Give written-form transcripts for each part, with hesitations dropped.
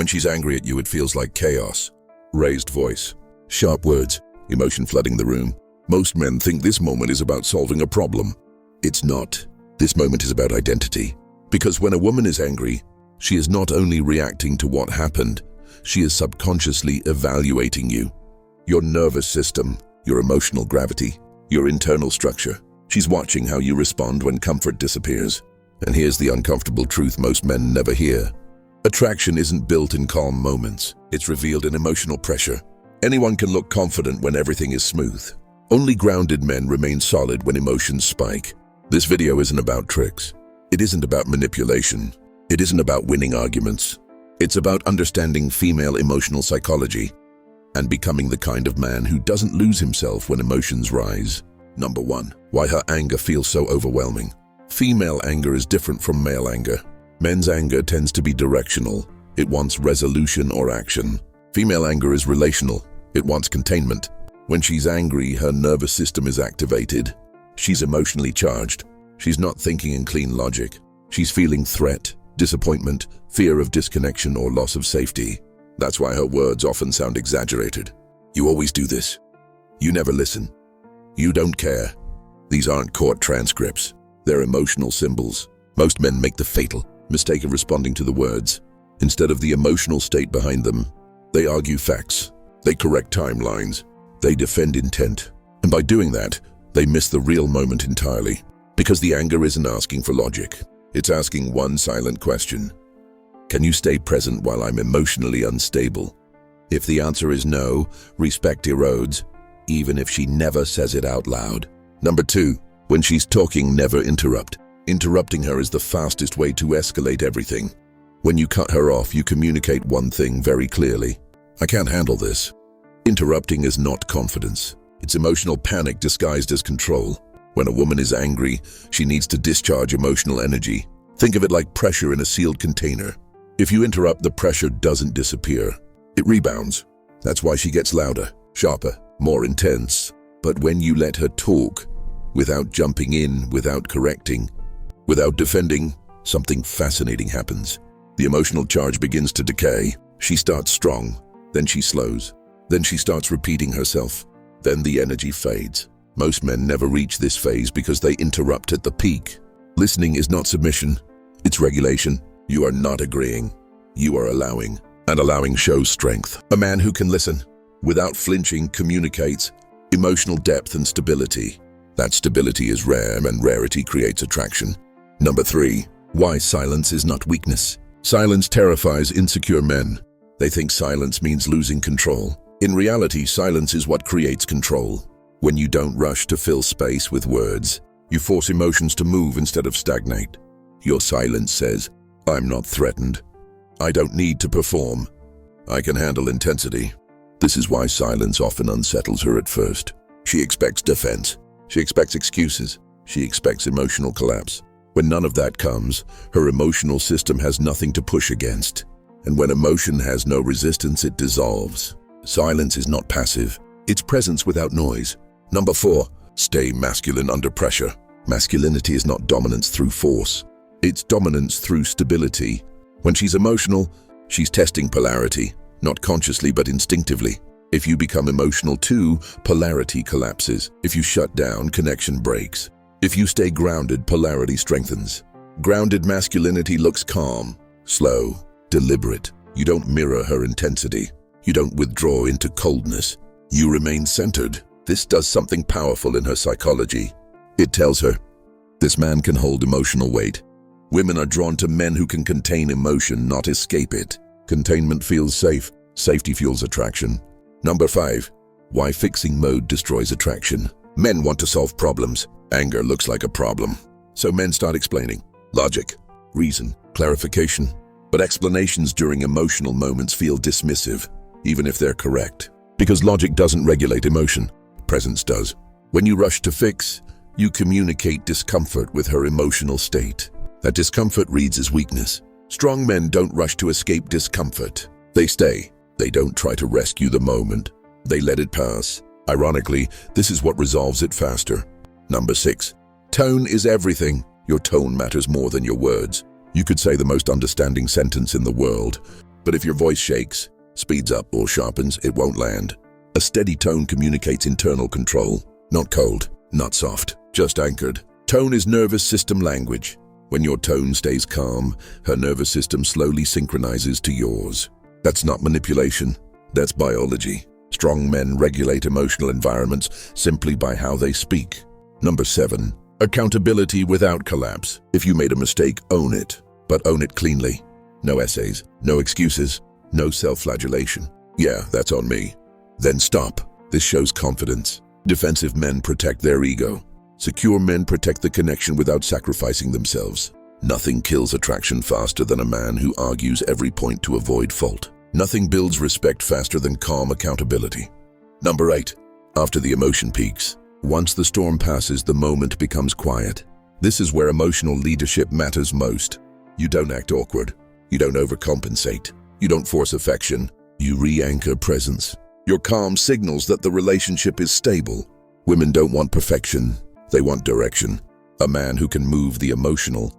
When she's angry at you, it feels like chaos. Raised voice, sharp words, emotion flooding the room. Most men think this moment is about solving a problem. It's not. This moment is about identity. Because when a woman is angry, she is not only reacting to what happened, she is subconsciously evaluating you. Your nervous system, your emotional gravity, your internal structure. She's watching how you respond when comfort disappears. And here's the uncomfortable truth most men never hear. Attraction isn't built in calm moments. It's revealed in emotional pressure. Anyone can look confident when everything is smooth. Only grounded men remain solid when emotions spike. This video isn't about tricks. It isn't about manipulation. It isn't about winning arguments. It's about understanding female emotional psychology and becoming the kind of man who doesn't lose himself when emotions rise. Number 1. Why her anger feels so overwhelming. Female anger is different from male anger. Men's anger tends to be directional. It wants resolution or action. Female anger is relational. It wants containment. When she's angry, her nervous system is activated. She's emotionally charged. She's not thinking in clean logic. She's feeling threat, disappointment, fear of disconnection or loss of safety. That's why her words often sound exaggerated. You always do this. You never listen. You don't care. These aren't court transcripts. They're emotional symbols. Most men make the fatal mistake of responding to the words instead of the emotional state behind them. They argue facts. They correct timelines. They defend intent. And by doing that, they miss the real moment entirely. Because the anger isn't asking for logic. It's asking one silent question. Can you stay present while I'm emotionally unstable? If the answer is no, respect erodes, even if she never says it out loud. Number 2, when she's talking, never interrupt. Interrupting her is the fastest way to escalate everything. When you cut her off, you communicate one thing very clearly. I can't handle this. Interrupting is not confidence. It's emotional panic disguised as control. When a woman is angry, she needs to discharge emotional energy. Think of it like pressure in a sealed container. If you interrupt, the pressure doesn't disappear. It rebounds. That's why she gets louder, sharper, more intense. But when you let her talk, without jumping in, without correcting, without defending, something fascinating happens. The emotional charge begins to decay. She starts strong, then she slows, then she starts repeating herself. Then the energy fades. Most men never reach this phase because they interrupt at the peak. Listening is not submission, it's regulation. You are not agreeing, you are allowing. And allowing shows strength. A man who can listen without flinching communicates emotional depth and stability. That stability is rare, and rarity creates attraction. Number 3, why silence is not weakness. Silence terrifies insecure men. They think silence means losing control. In reality, silence is what creates control. When you don't rush to fill space with words, you force emotions to move instead of stagnate. Your silence says, I'm not threatened. I don't need to perform. I can handle intensity. This is why silence often unsettles her at first. She expects defense. She expects excuses. She expects emotional collapse. When none of that comes, her emotional system has nothing to push against. And when emotion has no resistance, it dissolves. Silence is not passive. It's presence without noise. Number 4, stay masculine under pressure. Masculinity is not dominance through force. It's dominance through stability. When she's emotional, she's testing polarity, not consciously but instinctively. If you become emotional too, polarity collapses. If you shut down, connection breaks. If you stay grounded, polarity strengthens. Grounded masculinity looks calm, slow, deliberate. You don't mirror her intensity. You don't withdraw into coldness. You remain centered. This does something powerful in her psychology. It tells her, this man can hold emotional weight. Women are drawn to men who can contain emotion, not escape it. Containment feels safe. Safety fuels attraction. Number 5, why fixing mode destroys attraction. Men want to solve problems. Anger looks like a problem. So men start explaining. Logic, reason, clarification. But explanations during emotional moments feel dismissive, even if they're correct. Because logic doesn't regulate emotion. Presence does. When you rush to fix, you communicate discomfort with her emotional state. That discomfort reads as weakness. Strong men don't rush to escape discomfort. They stay. They don't try to rescue the moment. They let it pass. Ironically, this is what resolves it faster. Number 6, tone is everything. Your tone matters more than your words. You could say the most understanding sentence in the world, But if your voice shakes, speeds up, or sharpens, it won't land. A steady tone communicates internal control. Not cold, not soft, just anchored. Tone is nervous system language. When your tone stays calm, her nervous system slowly synchronizes to yours. That's not manipulation, that's biology. Strong men regulate emotional environments simply by how they speak. Number 7. Accountability without collapse. If you made a mistake, own it, but own it cleanly. No essays, no excuses, no self-flagellation. Yeah, that's on me. Then stop. This shows confidence. Defensive men protect their ego. Secure men protect the connection without sacrificing themselves. Nothing kills attraction faster than a man who argues every point to avoid fault. Nothing builds respect faster than calm accountability. Number 8. After the emotion peaks. Once the storm passes, the moment becomes quiet. This is where emotional leadership matters most. You don't act awkward. You don't overcompensate. You don't force affection. You re-anchor presence. Your calm signals that the relationship is stable. Women don't want perfection. They want direction. A man who can move the emotional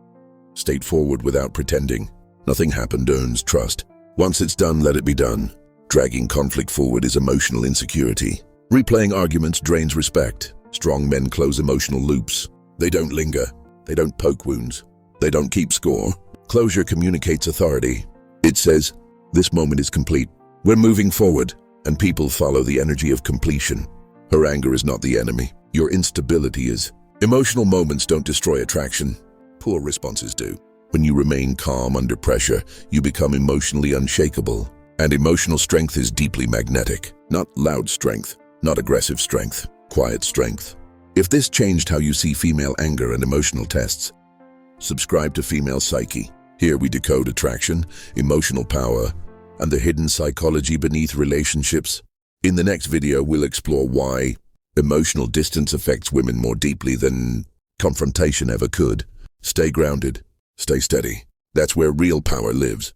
state forward without pretending. Nothing happened earns trust. Once it's done, let it be done. Dragging conflict forward is emotional insecurity. Replaying arguments drains respect. Strong men close emotional loops. They don't linger. They don't poke wounds. They don't keep score. Closure communicates authority. It says, this moment is complete. We're moving forward, and people follow the energy of completion. Her anger is not the enemy. Your instability is. Emotional moments don't destroy attraction. Poor responses do. When you remain calm under pressure, you become emotionally unshakable. And emotional strength is deeply magnetic. Not loud strength, not aggressive strength, quiet strength. If this changed how you see female anger and emotional tests, subscribe to Female Psyche. Here we decode attraction, emotional power, and the hidden psychology beneath relationships. In the next video, we'll explore why emotional distance affects women more deeply than confrontation ever could. Stay grounded, stay steady. That's where real power lives.